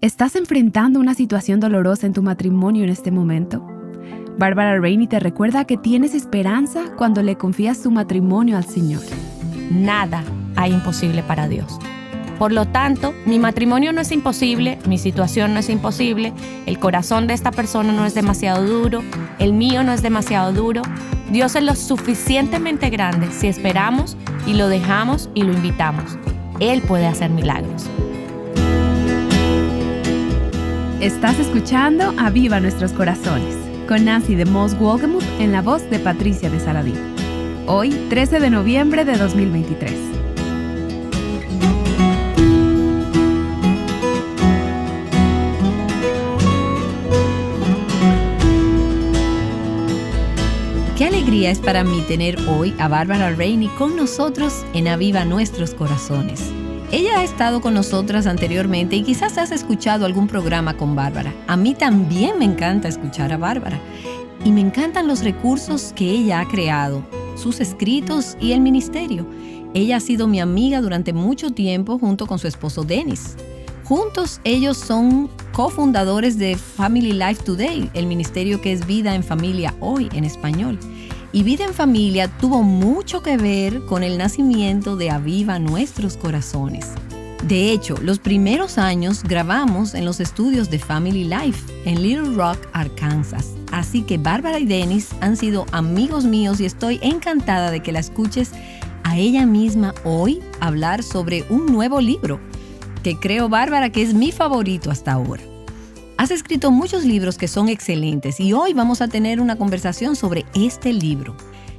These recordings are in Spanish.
¿Estás enfrentando una situación dolorosa en tu matrimonio en este momento? Bárbara Rainey te recuerda que tienes esperanza cuando le confías tu matrimonio al Señor. Nada hay imposible para Dios. Por lo tanto, mi matrimonio no es imposible, mi situación no es imposible, el corazón de esta persona no es demasiado duro, el mío no es demasiado duro. Dios es lo suficientemente grande si esperamos y lo dejamos y lo invitamos. Él puede hacer milagros. Estás escuchando Aviva Nuestros Corazones, con Nancy de Moss Wolgemuth en la voz de Patricia de Saladín. Hoy, 13 de noviembre de 2023. Qué alegría es para mí tener hoy a Bárbara Rainey con nosotros en Aviva Nuestros Corazones. Ella ha estado con nosotras anteriormente y quizás has escuchado algún programa con Bárbara. A mí también me encanta escuchar a Bárbara y me encantan los recursos que ella ha creado, sus escritos y el ministerio. Ella ha sido mi amiga durante mucho tiempo junto con su esposo Dennis. Juntos ellos son cofundadores de Family Life Today, el ministerio que es Vida en Familia Hoy en español. Y Vida en Familia tuvo mucho que ver con el nacimiento de Aviva Nuestros Corazones. De hecho, los primeros años grabamos en los estudios de Family Life en Little Rock, Arkansas. Así que Bárbara y Dennis han sido amigos míos y estoy encantada de que la escuches a ella misma hoy hablar sobre un nuevo libro, que creo, Bárbara, que es mi favorito hasta ahora. Has escrito muchos libros que son excelentes y hoy vamos a tener una conversación sobre este libro.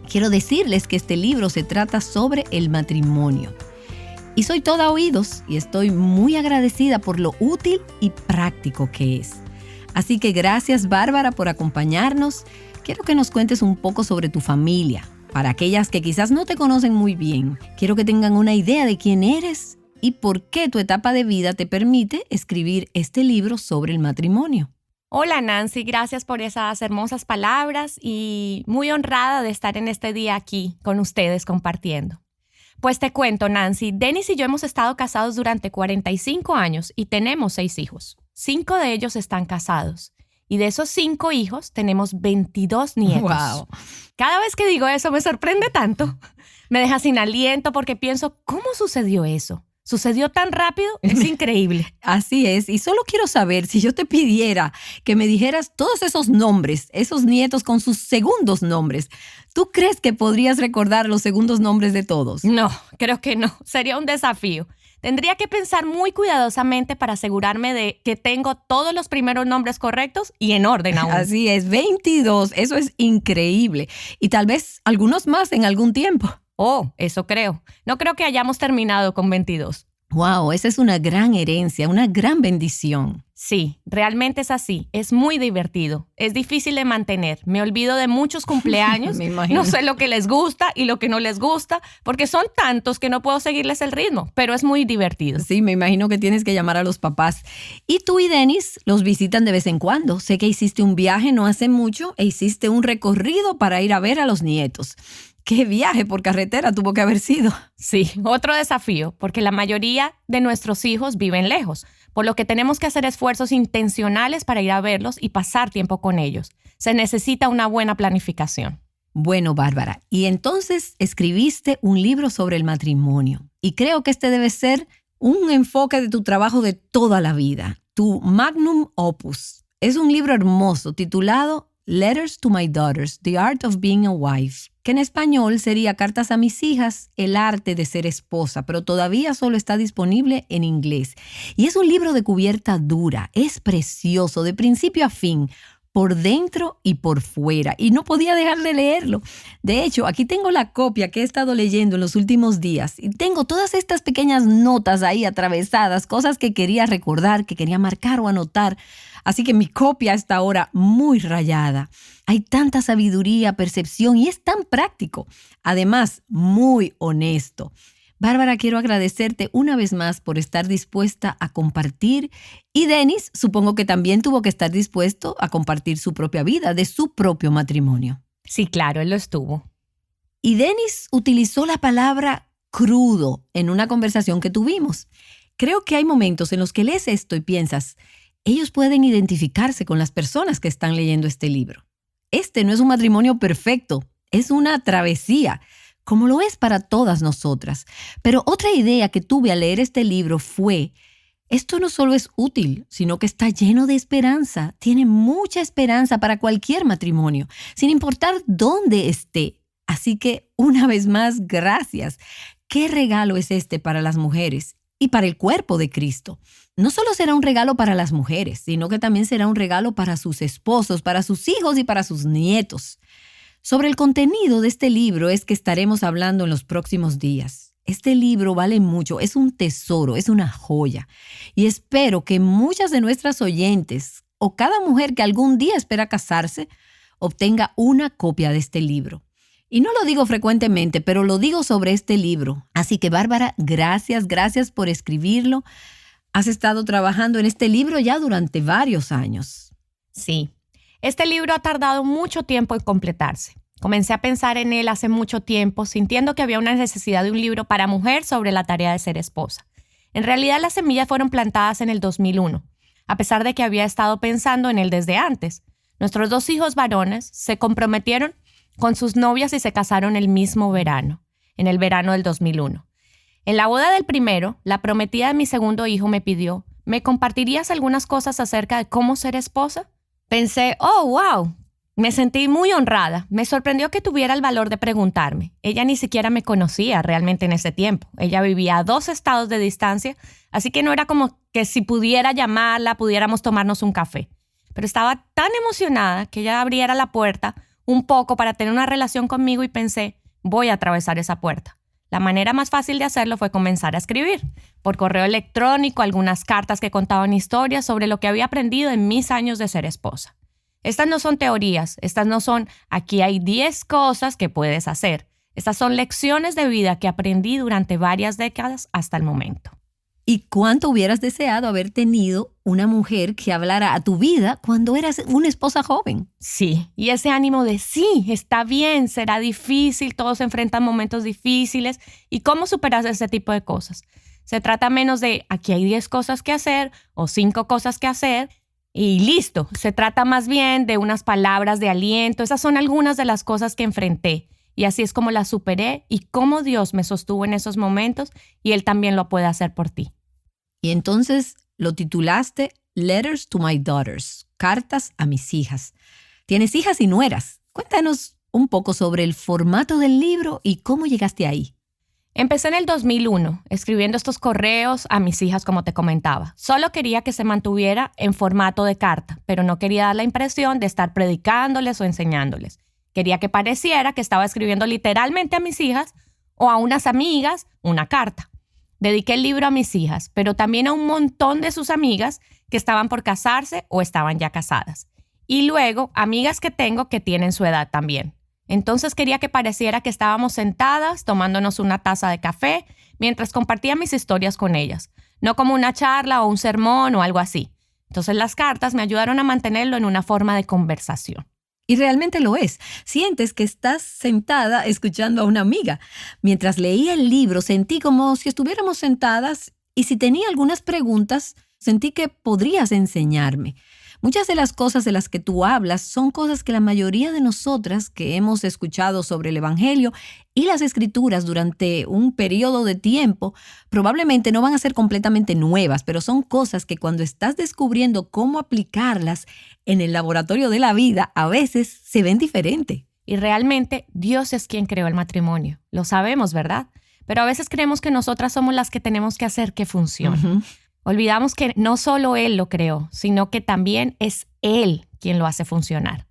Quiero decirles que este libro se trata sobre el matrimonio. Y soy toda oídos y estoy muy agradecida por lo útil y práctico que es. Así que gracias, Bárbara, por acompañarnos. Quiero que nos cuentes un poco sobre tu familia. Para aquellas que quizás no te conocen muy bien, quiero que tengan una idea de quién eres y por qué tu etapa de vida te permite escribir este libro sobre el matrimonio. Hola Nancy, gracias por esas hermosas palabras y muy honrada de estar en este día aquí con ustedes compartiendo. Pues te cuento, Nancy, Dennis y yo hemos estado casados durante 45 años y tenemos 6 hijos. 5 de ellos están casados y de esos 5 hijos tenemos 22 nietos. ¡Wow! Cada vez que digo eso me sorprende tanto. Me deja sin aliento porque pienso, ¿cómo sucedió eso? ¿Sucedió tan rápido? Es increíble. Así es. Y solo quiero saber, si yo te pidiera que me dijeras todos esos nombres, esos nietos con sus segundos nombres, ¿tú crees que podrías recordar los segundos nombres de todos? No, creo que no. Sería un desafío. Tendría que pensar muy cuidadosamente para asegurarme de que tengo todos los primeros nombres correctos y en orden aún. Así es, 22. Eso es increíble. Y tal vez algunos más en algún tiempo. Oh, eso creo. No creo que hayamos terminado con 22. Wow, esa es una gran herencia, una gran bendición. Sí, realmente es así. Es muy divertido. Es difícil de mantener. Me olvido de muchos cumpleaños. Me imagino. No sé lo que les gusta y lo que no les gusta, porque son tantos que no puedo seguirles el ritmo, pero es muy divertido. Sí, me imagino que tienes que llamar a los papás. Y tú y Dennis los visitan de vez en cuando. Sé que hiciste un viaje no hace mucho e hiciste un recorrido para ir a ver a los nietos. ¿Qué viaje por carretera tuvo que haber sido? Sí, otro desafío, porque la mayoría de nuestros hijos viven lejos, por lo que tenemos que hacer esfuerzos intencionales para ir a verlos y pasar tiempo con ellos. Se necesita una buena planificación. Bueno, Bárbara, y entonces escribiste un libro sobre el matrimonio. Y creo que este debe ser un enfoque de tu trabajo de toda la vida, tu magnum opus. Es un libro hermoso titulado Letters to My Daughters, The Art of Being a Wife, que en español sería Cartas a mis hijas, el arte de ser esposa, pero todavía solo está disponible en inglés. Y es un libro de cubierta dura, es precioso, de principio a fin, por dentro y por fuera, y no podía dejar de leerlo. De hecho, aquí tengo la copia que he estado leyendo en los últimos días, y tengo todas estas pequeñas notas ahí atravesadas, cosas que quería recordar, que quería marcar o anotar. Así que mi copia está ahora muy rayada. Hay tanta sabiduría, percepción y es tan práctico. Además, muy honesto. Bárbara, quiero agradecerte una vez más por estar dispuesta a compartir. Y Dennis, supongo que también tuvo que estar dispuesto a compartir su propia vida, de su propio matrimonio. Sí, claro, él lo estuvo. Y Dennis utilizó la palabra crudo en una conversación que tuvimos. Creo que hay momentos en los que lees esto y piensas, ellos pueden identificarse con las personas que están leyendo este libro. Este no es un matrimonio perfecto, es una travesía, como lo es para todas nosotras. Pero otra idea que tuve al leer este libro fue, esto no solo es útil, sino que está lleno de esperanza. Tiene mucha esperanza para cualquier matrimonio, sin importar dónde esté. Así que, una vez más, gracias. ¿Qué regalo es este para las mujeres y para el cuerpo de Cristo? No solo será un regalo para las mujeres, sino que también será un regalo para sus esposos, para sus hijos y para sus nietos. Sobre el contenido de este libro es que estaremos hablando en los próximos días. Este libro vale mucho, es un tesoro, es una joya. Y espero que muchas de nuestras oyentes o cada mujer que algún día espera casarse obtenga una copia de este libro. Y no lo digo frecuentemente, pero lo digo sobre este libro. Así que, Bárbara, gracias por escribirlo. Has estado trabajando en este libro ya durante varios años. Sí, este libro ha tardado mucho tiempo en completarse. Comencé a pensar en él hace mucho tiempo, sintiendo que había una necesidad de un libro para mujer sobre la tarea de ser esposa. En realidad, las semillas fueron plantadas en el 2001, a pesar de que había estado pensando en él desde antes. Nuestros 2 hijos varones se comprometieron con sus novias y se casaron el mismo verano, en el verano del 2001. En la boda del primero, la prometida de mi segundo hijo me pidió, ¿me compartirías algunas cosas acerca de cómo ser esposa? Pensé, oh, wow. Me sentí muy honrada. Me sorprendió que tuviera el valor de preguntarme. Ella ni siquiera me conocía realmente en ese tiempo. Ella vivía a 2 estados de distancia, así que no era como que si pudiera llamarla, pudiéramos tomarnos un café. Pero estaba tan emocionada que ella abriera la puerta un poco para tener una relación conmigo y pensé, voy a atravesar esa puerta. La manera más fácil de hacerlo fue comenzar a escribir, por correo electrónico, algunas cartas que contaban historias sobre lo que había aprendido en mis años de ser esposa. Estas no son teorías, estas no son, aquí hay 10 cosas que puedes hacer. Estas son lecciones de vida que aprendí durante varias décadas hasta el momento. ¿Y cuánto hubieras deseado haber tenido una mujer que hablara a tu vida cuando eras una esposa joven? Sí, y ese ánimo de sí, está bien, será difícil, todos enfrentan momentos difíciles. ¿Y cómo superas ese tipo de cosas? Se trata menos de aquí hay 10 cosas que hacer o 5 cosas que hacer y listo. Se trata más bien de unas palabras de aliento. Esas son algunas de las cosas que enfrenté. Y así es como las superé y cómo Dios me sostuvo en esos momentos y Él también lo puede hacer por ti. Y entonces lo titulaste Letters to My Daughters, Cartas a mis hijas. Tienes hijas y nueras. Cuéntanos un poco sobre el formato del libro y cómo llegaste ahí. Empecé en el 2001, escribiendo estos correos a mis hijas, como te comentaba. Solo quería que se mantuviera en formato de carta, pero no quería dar la impresión de estar predicándoles o enseñándoles. Quería que pareciera que estaba escribiendo literalmente a mis hijas o a unas amigas una carta. Dediqué el libro a mis hijas, pero también a un montón de sus amigas que estaban por casarse o estaban ya casadas. Y luego, amigas que tengo que tienen su edad también. Entonces quería que pareciera que estábamos sentadas tomándonos una taza de café mientras compartía mis historias con ellas, no como una charla o un sermón o algo así. Entonces las cartas me ayudaron a mantenerlo en una forma de conversación. Y realmente lo es. Sientes que estás sentada escuchando a una amiga. Mientras leía el libro sentí como si estuviéramos sentadas y si tenía algunas preguntas, sentí que podrías enseñarme. Muchas de las cosas de las que tú hablas son cosas que la mayoría de nosotras que hemos escuchado sobre el Evangelio y las Escrituras durante un periodo de tiempo probablemente no van a ser completamente nuevas, pero son cosas que cuando estás descubriendo cómo aplicarlas en el laboratorio de la vida, a veces se ven diferente. Y realmente Dios es quien creó el matrimonio. Lo sabemos, ¿verdad? Pero a veces creemos que nosotras somos las que tenemos que hacer que funcione. Uh-huh. Olvidamos que no solo Él lo creó, sino que también es Él quien lo hace funcionar.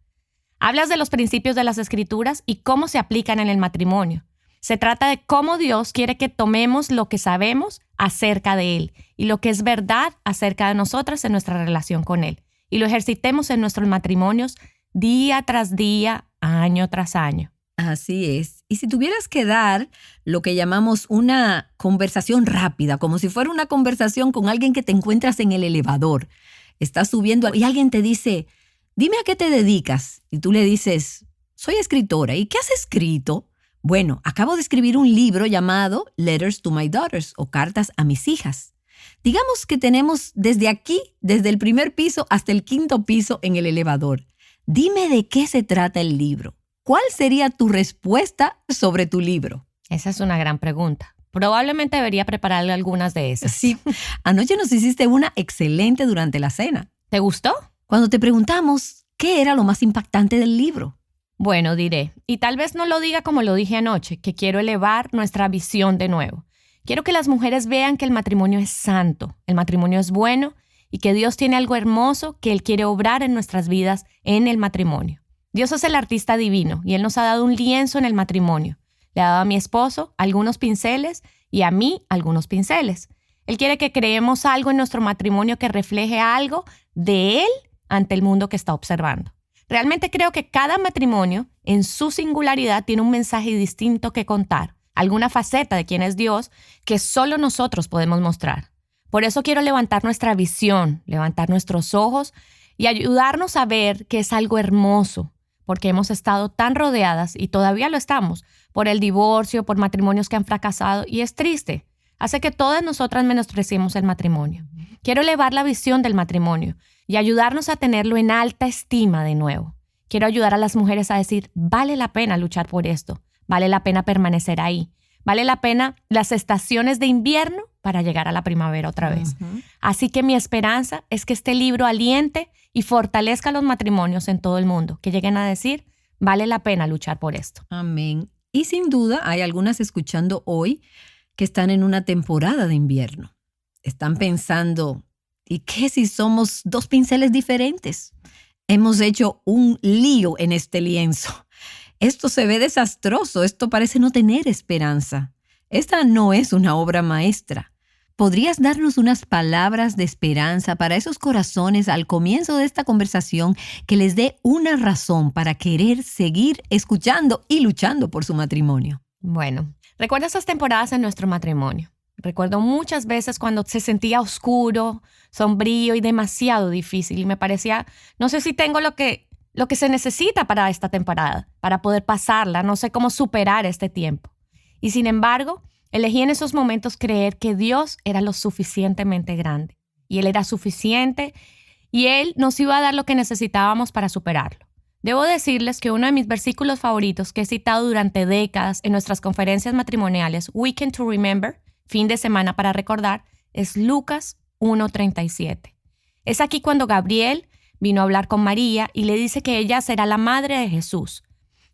Hablas de los principios de las Escrituras y cómo se aplican en el matrimonio. Se trata de cómo Dios quiere que tomemos lo que sabemos acerca de Él y lo que es verdad acerca de nosotras en nuestra relación con Él y lo ejercitemos en nuestros matrimonios día tras día, año tras año. Así es. Y si tuvieras que dar lo que llamamos una conversación rápida, como si fuera una conversación con alguien que te encuentras en el elevador, estás subiendo y alguien te dice, dime a qué te dedicas. Y tú le dices, soy escritora. ¿Y qué has escrito? Bueno, acabo de escribir un libro llamado Letters to My Daughters o Cartas a mis hijas. Digamos que tenemos desde aquí, desde el primer piso hasta el quinto piso en el elevador. Dime de qué se trata el libro. ¿Cuál sería tu respuesta sobre tu libro? Esa es una gran pregunta. Probablemente debería prepararle algunas de esas. Sí, anoche nos hiciste una excelente durante la cena. ¿Te gustó? Cuando te preguntamos qué era lo más impactante del libro. Bueno, diré, y tal vez no lo diga como lo dije anoche, que quiero elevar nuestra visión de nuevo. Quiero que las mujeres vean que el matrimonio es santo, el matrimonio es bueno y que Dios tiene algo hermoso que Él quiere obrar en nuestras vidas en el matrimonio. Dios es el artista divino y Él nos ha dado un lienzo en el matrimonio. Le ha dado a mi esposo algunos pinceles y a mí algunos pinceles. Él quiere que creemos algo en nuestro matrimonio que refleje algo de Él ante el mundo que está observando. Realmente creo que cada matrimonio, en su singularidad, tiene un mensaje distinto que contar, alguna faceta de quién es Dios que solo nosotros podemos mostrar. Por eso quiero levantar nuestra visión, levantar nuestros ojos y ayudarnos a ver que es algo hermoso, porque hemos estado tan rodeadas, y todavía lo estamos, por el divorcio, por matrimonios que han fracasado, y es triste. Hace que todas nosotras menospreciemos el matrimonio. Quiero elevar la visión del matrimonio y ayudarnos a tenerlo en alta estima de nuevo. Quiero ayudar a las mujeres a decir, vale la pena luchar por esto, vale la pena permanecer ahí, vale la pena las estaciones de invierno para llegar a la primavera otra vez. Así que mi esperanza es que este libro aliente y fortalezca los matrimonios en todo el mundo, que lleguen a decir, vale la pena luchar por esto. Amén. Y sin duda hay algunas escuchando hoy que están en una temporada de invierno. Están pensando, ¿y qué si somos dos pinceles diferentes? Hemos hecho un lío en este lienzo. Esto se ve desastroso, esto parece no tener esperanza. Esta no es una obra maestra. ¿Podrías darnos unas palabras de esperanza para esos corazones al comienzo de esta conversación que les dé una razón para querer seguir escuchando y luchando por su matrimonio? Bueno, recuerdo esas temporadas en nuestro matrimonio. Recuerdo muchas veces cuando se sentía oscuro, sombrío y demasiado difícil. Y me parecía, no sé si tengo lo que se necesita para esta temporada, para poder pasarla. No sé cómo superar este tiempo. Y sin embargo, elegí en esos momentos creer que Dios era lo suficientemente grande. Y Él era suficiente y Él nos iba a dar lo que necesitábamos para superarlo. Debo decirles que uno de mis versículos favoritos que he citado durante décadas en nuestras conferencias matrimoniales, Weekend to Remember, fin de semana para recordar, es Lucas 1:37. Es aquí cuando Gabriel vino a hablar con María y le dice que ella será la madre de Jesús.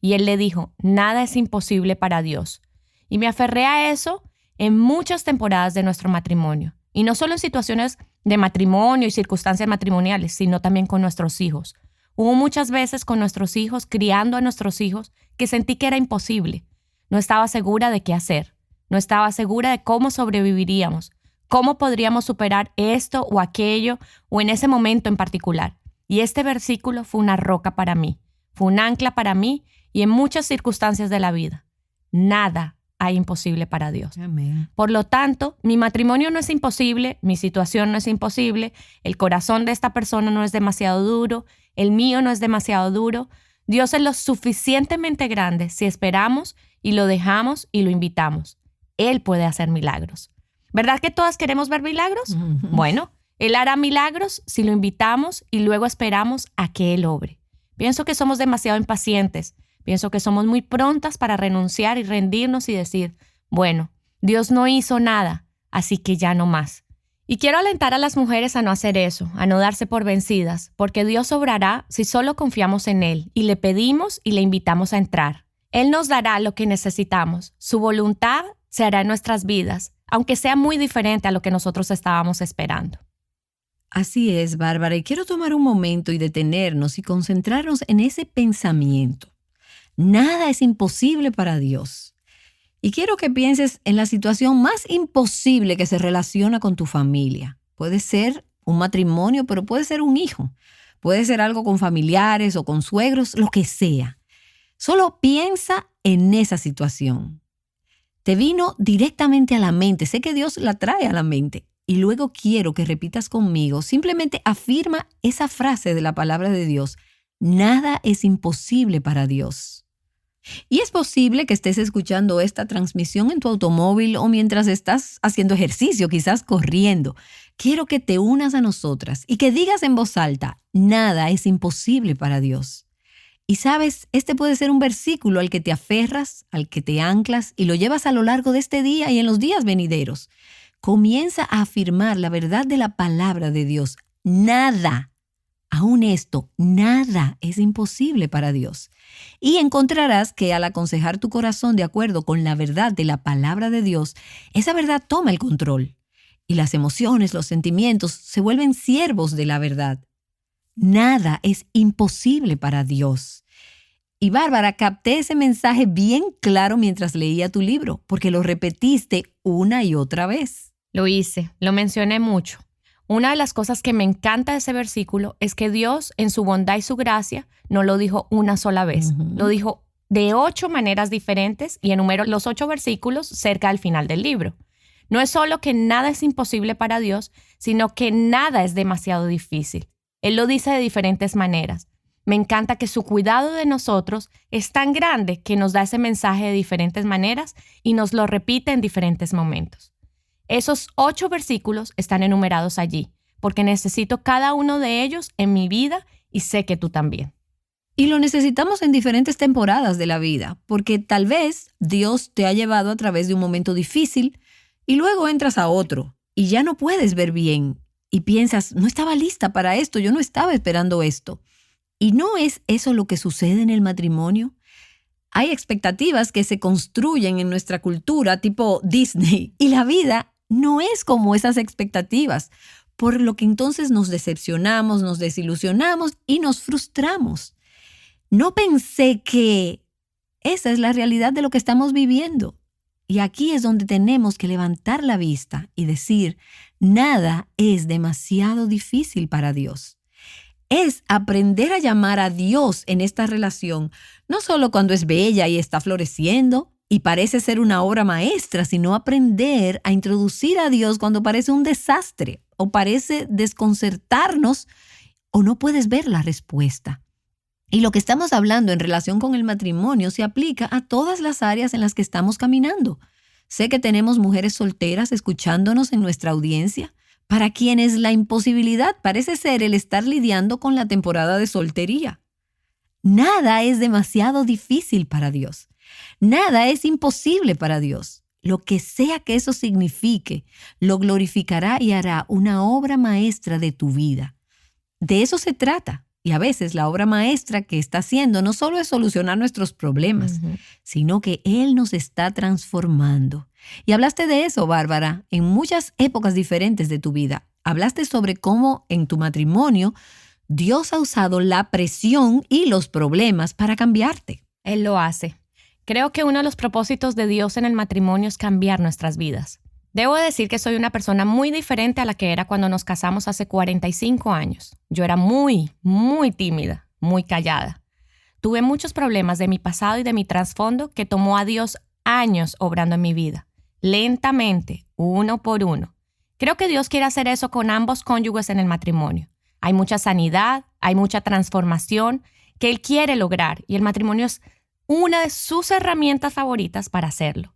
Y él le dijo, nada es imposible para Dios. Y me aferré a eso en muchas temporadas de nuestro matrimonio. Y no solo en situaciones de matrimonio y circunstancias matrimoniales, sino también con nuestros hijos. Hubo muchas veces con nuestros hijos, criando a nuestros hijos, que sentí que era imposible. No estaba segura de qué hacer. No estaba segura de cómo sobreviviríamos, cómo podríamos superar esto o aquello o en ese momento en particular. Y este versículo fue una roca para mí, fue un ancla para mí y en muchas circunstancias de la vida. Nada hay imposible para Dios. Amén. Por lo tanto, mi matrimonio no es imposible, mi situación no es imposible, el corazón de esta persona no es demasiado duro, el mío no es demasiado duro. Dios es lo suficientemente grande si esperamos y lo dejamos y lo invitamos. Él puede hacer milagros. ¿Verdad que todas queremos ver milagros? Bueno, Él hará milagros si lo invitamos y luego esperamos a que Él obre. Pienso que somos demasiado impacientes. Pienso que somos muy prontas para renunciar y rendirnos y decir, bueno, Dios no hizo nada, así que ya no más. Y quiero alentar a las mujeres a no hacer eso, a no darse por vencidas, porque Dios obrará si solo confiamos en Él y le pedimos y le invitamos a entrar. Él nos dará lo que necesitamos. Su voluntad se hará en nuestras vidas, aunque sea muy diferente a lo que nosotros estábamos esperando. Así es, Bárbara, y quiero tomar un momento y detenernos y concentrarnos en ese pensamiento. Nada es imposible para Dios. Y quiero que pienses en la situación más imposible que se relaciona con tu familia. Puede ser un matrimonio, pero puede ser un hijo. Puede ser algo con familiares o con suegros, lo que sea. Solo piensa en esa situación. Te vino directamente a la mente. Sé que Dios la trae a la mente. Y luego quiero que repitas conmigo. Simplemente afirma esa frase de la palabra de Dios. Nada es imposible para Dios. Y es posible que estés escuchando esta transmisión en tu automóvil o mientras estás haciendo ejercicio, quizás corriendo. Quiero que te unas a nosotras y que digas en voz alta, nada es imposible para Dios. Y sabes, este puede ser un versículo al que te aferras, al que te anclas y lo llevas a lo largo de este día y en los días venideros. Comienza a afirmar la verdad de la palabra de Dios. Nada, aún esto, nada es imposible para Dios. Y encontrarás que al aconsejar tu corazón de acuerdo con la verdad de la palabra de Dios, esa verdad toma el control. Y las emociones, los sentimientos se vuelven siervos de la verdad. Nada es imposible para Dios. Y Bárbara, capté ese mensaje bien claro mientras leía tu libro, porque lo repetiste una y otra vez. Lo hice, lo mencioné mucho. Una de las cosas que me encanta de ese versículo es que Dios, en su bondad y su gracia, no lo dijo una sola vez. Lo dijo de 8 maneras diferentes y enumeró los 8 versículos cerca del final del libro. No es solo que nada es imposible para Dios, sino que nada es demasiado difícil. Él lo dice de diferentes maneras. Me encanta que su cuidado de nosotros es tan grande que nos da ese mensaje de diferentes maneras y nos lo repite en diferentes momentos. Esos 8 versículos están enumerados allí, porque necesito cada uno de ellos en mi vida y sé que tú también. Y lo necesitamos en diferentes temporadas de la vida, porque tal vez Dios te ha llevado a través de un momento difícil y luego entras a otro y ya no puedes ver bien y piensas, no estaba lista para esto, yo no estaba esperando esto. ¿Y no es eso lo que sucede en el matrimonio? Hay expectativas que se construyen en nuestra cultura tipo Disney y la vida no es como esas expectativas, por lo que entonces nos decepcionamos, nos desilusionamos y nos frustramos. No pensé que esa es la realidad de lo que estamos viviendo. Y aquí es donde tenemos que levantar la vista y decir, nada es demasiado difícil para Dios. Es aprender a llamar a Dios en esta relación, no solo cuando es bella y está floreciendo y parece ser una obra maestra, sino aprender a introducir a Dios cuando parece un desastre o parece desconcertarnos o no puedes ver la respuesta. Y lo que estamos hablando en relación con el matrimonio se aplica a todas las áreas en las que estamos caminando. Sé que tenemos mujeres solteras escuchándonos en nuestra audiencia, para quienes la imposibilidad parece ser el estar lidiando con la temporada de soltería. Nada es demasiado difícil para Dios. Nada es imposible para Dios. Lo que sea que eso signifique, lo glorificará y hará una obra maestra de tu vida. De eso se trata. Y a veces la obra maestra que está haciendo no solo es solucionar nuestros problemas, sino que Él nos está transformando. Y hablaste de eso, Bárbara, en muchas épocas diferentes de tu vida. Hablaste sobre cómo en tu matrimonio Dios ha usado la presión y los problemas para cambiarte. Él lo hace. Creo que uno de los propósitos de Dios en el matrimonio es cambiar nuestras vidas. Debo decir que soy una persona muy diferente a la que era cuando nos casamos hace 45 años. Yo era muy tímida, muy callada. Tuve muchos problemas de mi pasado y de mi trasfondo que tomó a Dios años obrando en mi vida. Lentamente, uno por uno. Creo que Dios quiere hacer eso con ambos cónyuges en el matrimonio. Hay mucha sanidad, hay mucha transformación que Él quiere lograr y el matrimonio es una de sus herramientas favoritas para hacerlo.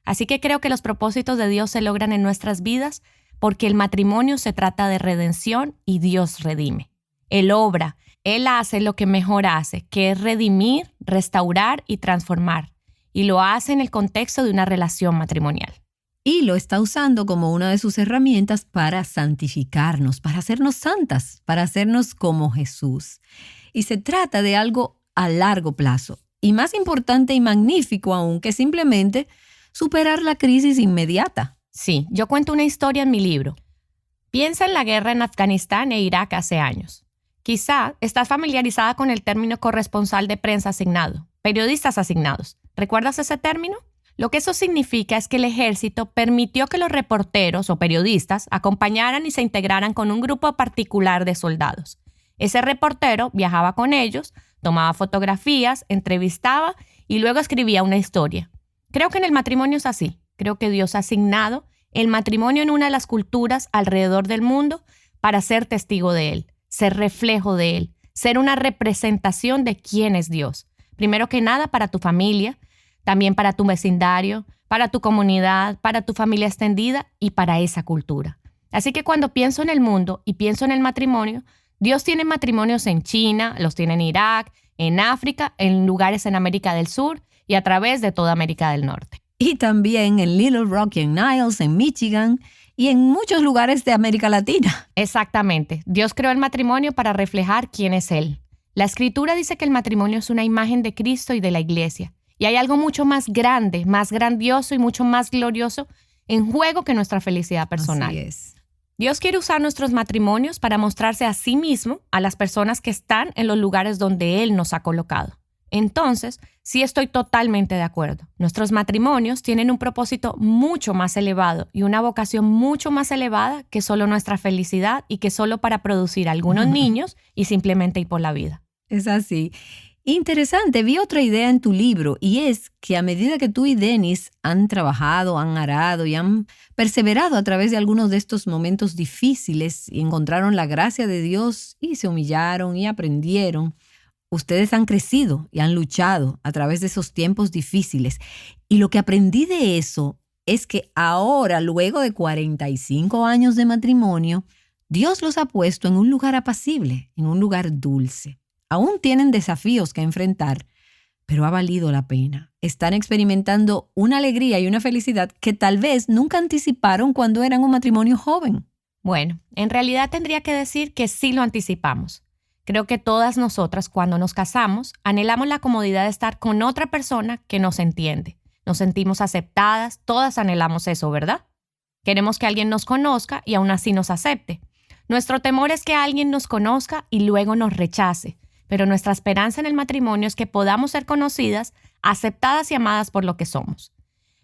Así que creo que los propósitos de Dios se logran en nuestras vidas porque el matrimonio se trata de redención y Dios redime. Él obra, Él hace lo que mejor hace, que es redimir, restaurar y transformar. Y lo hace en el contexto de una relación matrimonial. Y lo está usando como una de sus herramientas para santificarnos, para hacernos santas, para hacernos como Jesús. Y se trata de algo a largo plazo. Y más importante y magnífico aún que simplemente superar la crisis inmediata. Sí, yo cuento una historia en mi libro. Piensa en la guerra en Afganistán e Irak hace años. Quizá estás familiarizada con el término corresponsal de prensa asignado, periodistas asignados. ¿Recuerdas ese término? Lo que eso significa es que el ejército permitió que los reporteros o periodistas acompañaran y se integraran con un grupo particular de soldados. Ese reportero viajaba con ellos, tomaba fotografías, entrevistaba y luego escribía una historia. Creo que en el matrimonio es así. Creo que Dios ha asignado el matrimonio en una de las culturas alrededor del mundo para ser testigo de Él, ser reflejo de Él, ser una representación de quién es Dios. Primero que nada para tu familia, también para tu vecindario, para tu comunidad, para tu familia extendida y para esa cultura. Así que cuando pienso en el mundo y pienso en el matrimonio, Dios tiene matrimonios en China, los tiene en Irak, en África, en lugares en América del Sur y a través de toda América del Norte. Y también en Little Rock y en Niles, en Michigan y en muchos lugares de América Latina. Exactamente. Dios creó el matrimonio para reflejar quién es Él. La Escritura dice que el matrimonio es una imagen de Cristo y de la Iglesia. Y hay algo mucho más grande, más grandioso y mucho más glorioso en juego que nuestra felicidad personal. Así es. Dios quiere usar nuestros matrimonios para mostrarse a sí mismo a las personas que están en los lugares donde Él nos ha colocado. Entonces, sí estoy totalmente de acuerdo. Nuestros matrimonios tienen un propósito mucho más elevado y una vocación mucho más elevada que solo nuestra felicidad y que solo para producir algunos niños y simplemente ir por la vida. Es así. Interesante, vi otra idea en tu libro y es que a medida que tú y Dennis han trabajado, han arado y han perseverado a través de algunos de estos momentos difíciles y encontraron la gracia de Dios y se humillaron y aprendieron, ustedes han crecido y han luchado a través de esos tiempos difíciles. Y lo que aprendí de eso es que ahora, luego de 45 años de matrimonio, Dios los ha puesto en un lugar apacible, en un lugar dulce. Aún tienen desafíos que enfrentar, pero ha valido la pena. Están experimentando una alegría y una felicidad que tal vez nunca anticiparon cuando eran un matrimonio joven. Bueno, en realidad tendría que decir que sí lo anticipamos. Creo que todas nosotras, cuando nos casamos, anhelamos la comodidad de estar con otra persona que nos entiende. Nos sentimos aceptadas, todas anhelamos eso, ¿verdad? Queremos que alguien nos conozca y aún así nos acepte. Nuestro temor es que alguien nos conozca y luego nos rechace. Pero nuestra esperanza en el matrimonio es que podamos ser conocidas, aceptadas y amadas por lo que somos.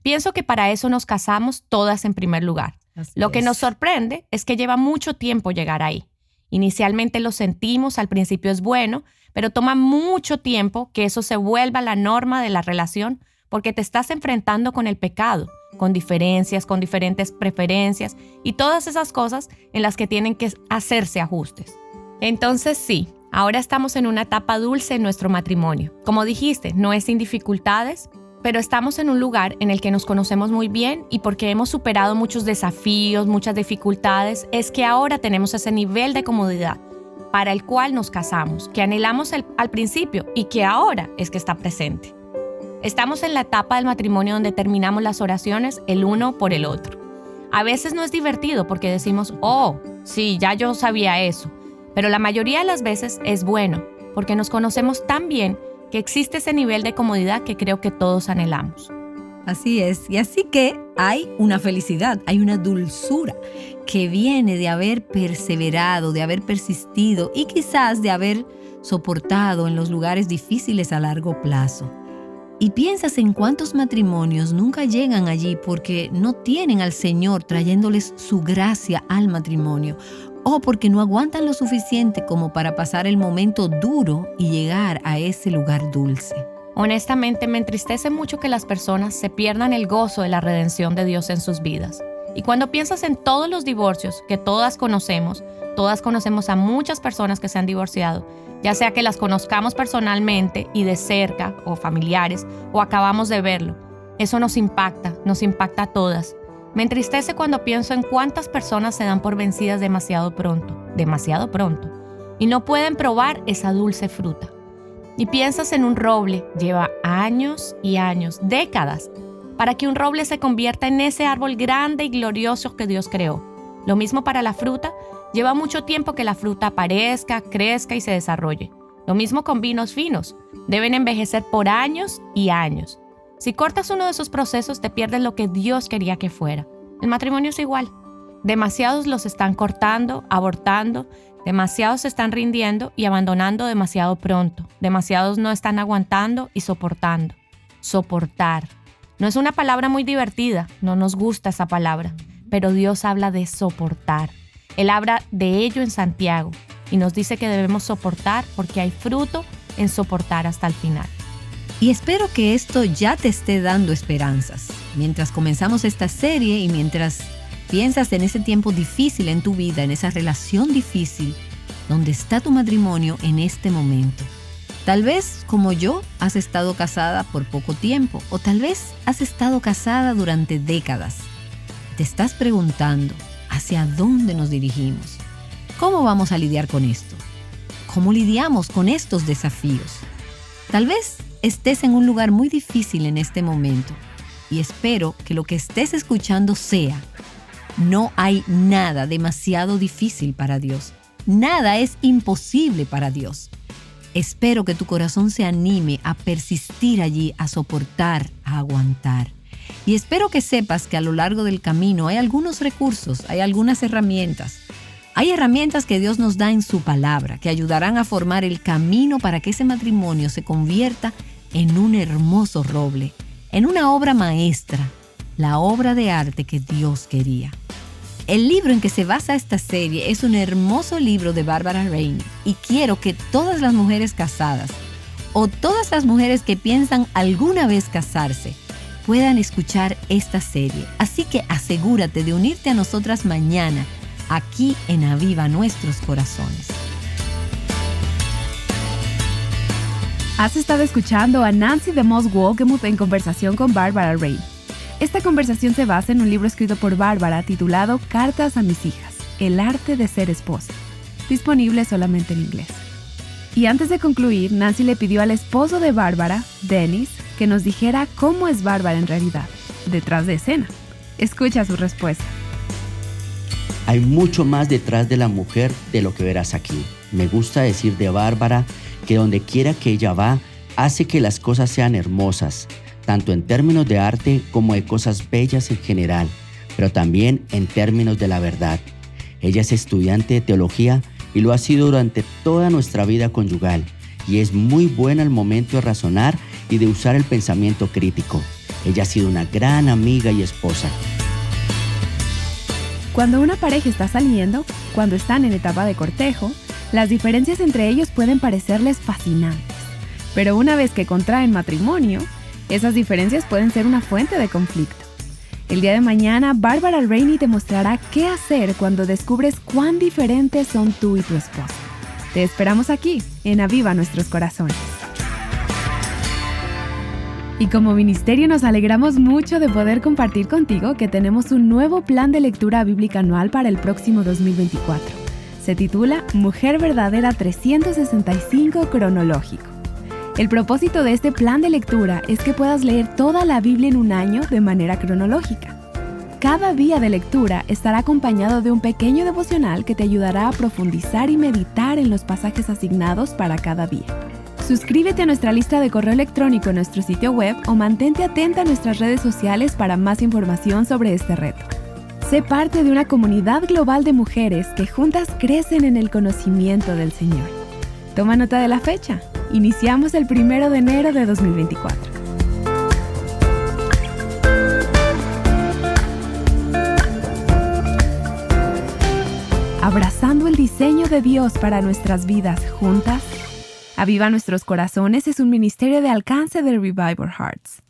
Pienso que para eso nos casamos todas en primer lugar. Lo que nos sorprende es que lleva mucho tiempo llegar ahí. Inicialmente lo sentimos, al principio es bueno, pero toma mucho tiempo que eso se vuelva la norma de la relación porque te estás enfrentando con el pecado, con diferencias, con diferentes preferencias y todas esas cosas en las que tienen que hacerse ajustes. Entonces sí, ahora estamos en una etapa dulce en nuestro matrimonio. Como dijiste, no es sin dificultades, pero estamos en un lugar en el que nos conocemos muy bien y porque hemos superado muchos desafíos, muchas dificultades, es que ahora tenemos ese nivel de comodidad para el cual nos casamos, que anhelamos al principio y que ahora es que está presente. Estamos en la etapa del matrimonio donde terminamos las oraciones el uno por el otro. A veces no es divertido porque decimos, oh, sí, ya yo sabía eso. Pero la mayoría de las veces es bueno, porque nos conocemos tan bien que existe ese nivel de comodidad que creo que todos anhelamos. Así es, y así que hay una felicidad, hay una dulzura que viene de haber perseverado, de haber persistido y quizás de haber soportado en los lugares difíciles a largo plazo. Y piensas en cuántos matrimonios nunca llegan allí porque no tienen al Señor trayéndoles su gracia al matrimonio, o porque no aguantan lo suficiente como para pasar el momento duro y llegar a ese lugar dulce. Honestamente, me entristece mucho que las personas se pierdan el gozo de la redención de Dios en sus vidas. Y cuando piensas en todos los divorcios que todas conocemos a muchas personas que se han divorciado, ya sea que las conozcamos personalmente y de cerca, o familiares, o acabamos de verlo. Eso nos impacta a todas. Me entristece cuando pienso en cuántas personas se dan por vencidas demasiado pronto, y no pueden probar esa dulce fruta. Y piensas en un roble, lleva años y años, décadas, para que un roble se convierta en ese árbol grande y glorioso que Dios creó. Lo mismo para la fruta, lleva mucho tiempo que la fruta aparezca, crezca y se desarrolle. Lo mismo con vinos finos, deben envejecer por años y años. Si cortas uno de esos procesos, te pierdes lo que Dios quería que fuera. El matrimonio es igual. Demasiados los están cortando, abortando, demasiados se están rindiendo y abandonando demasiado pronto. Demasiados no están aguantando y soportando. Soportar. No es una palabra muy divertida, no nos gusta esa palabra, pero Dios habla de soportar. Él habla de ello en Santiago y nos dice que debemos soportar porque hay fruto en soportar hasta el final. Y espero que esto ya te esté dando esperanzas. Mientras comenzamos esta serie y mientras piensas en ese tiempo difícil en tu vida, en esa relación difícil, ¿dónde está tu matrimonio en este momento? Tal vez, como yo, has estado casada por poco tiempo o tal vez has estado casada durante décadas. Te estás preguntando, ¿hacia dónde nos dirigimos? ¿Cómo vamos a lidiar con esto? ¿Cómo lidiamos con estos desafíos? Tal vez estés en un lugar muy difícil en este momento y espero que lo que estés escuchando sea: no hay nada demasiado difícil para Dios. Nada es imposible para Dios. Espero que tu corazón se anime a persistir allí, a soportar, a aguantar. Y espero que sepas que a lo largo del camino hay algunos recursos, hay algunas herramientas. Hay herramientas que Dios nos da en su palabra, que ayudarán a formar el camino para que ese matrimonio se convierta en un hermoso roble, en una obra maestra, la obra de arte que Dios quería. El libro en que se basa esta serie es un hermoso libro de Barbara Rainey y quiero que todas las mujeres casadas o todas las mujeres que piensan alguna vez casarse puedan escuchar esta serie. Así que asegúrate de unirte a nosotras mañana aquí en Aviva Nuestros Corazones. Has estado escuchando a Nancy DeMoss Wolgemuth en conversación con Barbara Rainey. Esta conversación se basa en un libro escrito por Bárbara titulado Cartas a mis hijas, el arte de ser esposa, disponible solamente en inglés. Y antes de concluir, Nancy le pidió al esposo de Bárbara, Dennis, que nos dijera cómo es Bárbara en realidad, detrás de escena. Escucha su respuesta. Hay mucho más detrás de la mujer de lo que verás aquí. Me gusta decir de Bárbara que donde quiera que ella va, hace que las cosas sean hermosas, tanto en términos de arte como de cosas bellas en general, pero también en términos de la verdad. Ella es estudiante de teología y lo ha sido durante toda nuestra vida conyugal, y es muy buena al momento de razonar y de usar el pensamiento crítico. Ella ha sido una gran amiga y esposa. Cuando una pareja está saliendo, cuando están en etapa de cortejo, las diferencias entre ellos pueden parecerles fascinantes. Pero una vez que contraen matrimonio, esas diferencias pueden ser una fuente de conflicto. El día de mañana, Barbara Rainey te mostrará qué hacer cuando descubres cuán diferentes son tú y tu esposa. Te esperamos aquí, en Aviva Nuestros Corazones. Y como ministerio nos alegramos mucho de poder compartir contigo que tenemos un nuevo plan de lectura bíblica anual para el próximo 2024. Se titula Mujer Verdadera 365 Cronológico. El propósito de este plan de lectura es que puedas leer toda la Biblia en un año de manera cronológica. Cada día de lectura estará acompañado de un pequeño devocional que te ayudará a profundizar y meditar en los pasajes asignados para cada día. Suscríbete a nuestra lista de correo electrónico en nuestro sitio web o mantente atenta a nuestras redes sociales para más información sobre este reto. Sé parte de una comunidad global de mujeres que juntas crecen en el conocimiento del Señor. Toma nota de la fecha. Iniciamos el 1 de enero de 2024. Abrazando el diseño de Dios para nuestras vidas juntas, Aviva Nuestros Corazones es un ministerio de alcance de Revival Hearts.